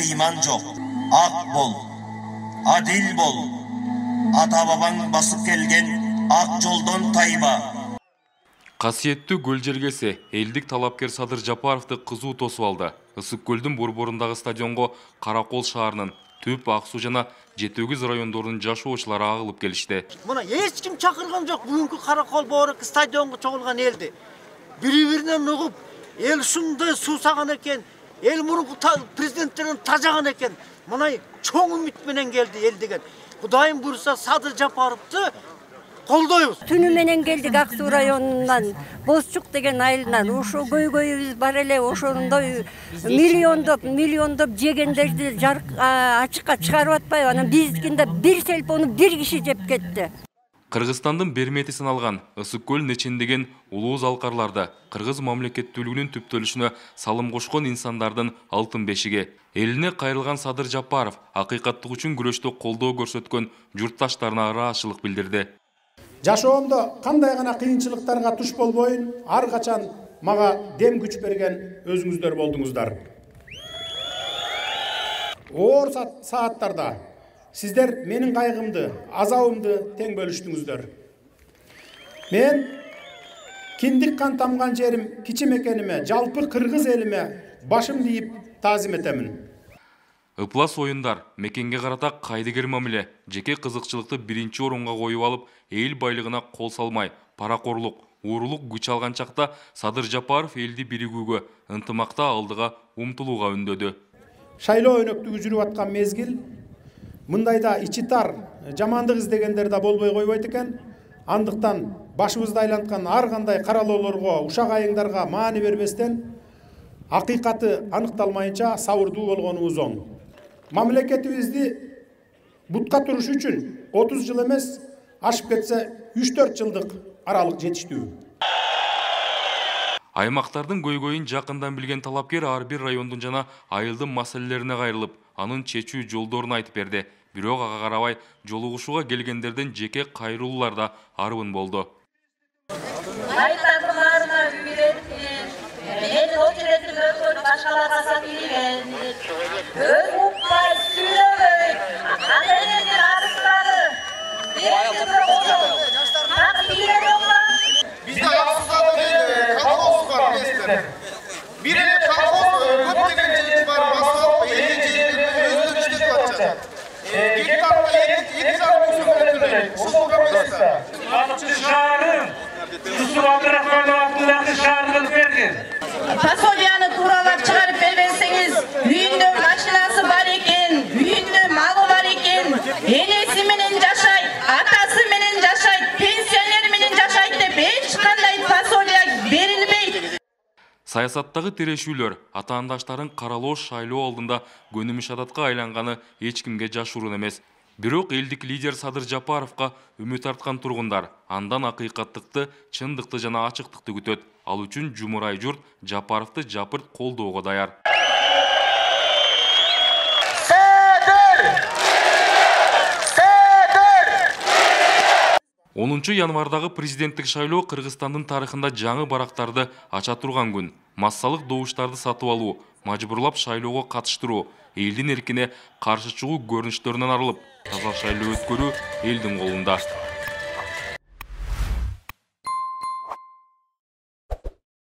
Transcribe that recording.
кыйман жок. Ак бол, адил бол. Ата бабаң басып келген ак жолдон тайма. Касиеттүү көл жергеси элдик талапкер Садыр Жапаровду кызуу тосуп алды. Ысык көлдүн борборундагы стадионго Каракол шаарынын Түп, Ак Суу жана Жетөгүз райондорунун жашоочулары агылып келишти. Мына эч ким чакырган жок. Бүгүнкү Каракол боору стадионго чогулган элди. Бири-биринен угуп, эл ушундай суусаган экен, эл мурунку президенттерин тажаган экен. Мына чоң үмүт менен келди эл деген. Кудайым буйруса Садыр Жапаровду колдойбуз. Түнү менен келдик Ак Суу районунан, Бозчук деген айылынан. Ошо көйгөйүбүз бар эле, ошондой миллиондоп жегендерди ачыкка чыгарып атпайбы? Анан биздикинде бир селпону бир киши жеп кетти. Кыргызстандын бермети саналган Ысык көл нечендеген улуу залкарларды кыргыз мамлекеттүүлүгүнүн түптөлүшүнө салым кошкон инсандардын алтын бешиги. Элине кайрылган Садыр Жапаров акыйкаттык үчүн күрөштө колдоо көрсөткөн журтташтарына ыраазычылык билдирди. Жашоомдо кандай гана кыйынчылыктарга туш болбойн, ар качан мага дем күч берген өзүңүздөр болдуңуздар. Оор сааттарда сиздер менин кайгымды, азабымды тең бөлүштүңүздөр. Мен киндик кан тамган жерим кичи мекениме, жалпы кыргыз элиме башым ийип таазим этемин. Ыплас оюндар мекенге карата кайдыгер мамиле, жеке кызыкчылыкты биринчи орунга коюп алып, эл байлыгына кол салмай, паракорлук, уурулук күч алган чакта Садыр Жапаров элди биригүүгө, ынтымакта алдыга умтулууга үндөдү. Шайлоо өнөктүгү жүрүп аткан мезгил, мындайда ичи тар, жамандык издегендер да болбой койбойт экен. Андыктан башыбызды айланткан ар кандай каралоолорго, ушак айыңдарга маани бербестен, акыйкаты аныкталмайынча сабырдуу болгонубуз оң. Мамлекетибизди бутка туруш үчүн 30 жыл эмес, ашып кетсе 3-4 жылдык аралык жетиштүү. Аймактардын көйгөйүн жакындан билген талапкер ар бир райондун жана айылдын маселелерине кайрылып, анын чечүү жолдорун айтып берди. Бирок ага карабай жолугушууга келгендерден жеке кайрылуулар да арбын болду. Fasolyаны туралап чыгарып бербесеңиз, үйүндө машинасы бар экен, үйүндө малы бар экен, энеси менен жашайт, атасы менен жашайт, пенсионер менен жашайт деп эч кандай фасолия берилбейт. Саясаттагы тирешүүлөр, атаандаштарын каралоо шайлоо алдында көнүмүш адатка айланганы эч кимге жашыруун эмес. Бирок элдик лидер Садыр Жапаровга үмүт арткан тургундар андан акыйкаттыкты, чындыкты жана ачыктыкты күтөт. Ал үчүн жумурай журт Жапаровду жапырт колдоого даяр. 10 январдагы президенттик шайлоо Кыргызстандын тарыхында жаңы барактарды ача турган күн. Массалык добуштарды сатып алуу, мажбурлап шайлоого катыштыруу, элдин эркине каршы чыгуу көрүнүштөрүнөн арылып, таза шайлоо өткөрүү элдин колунда.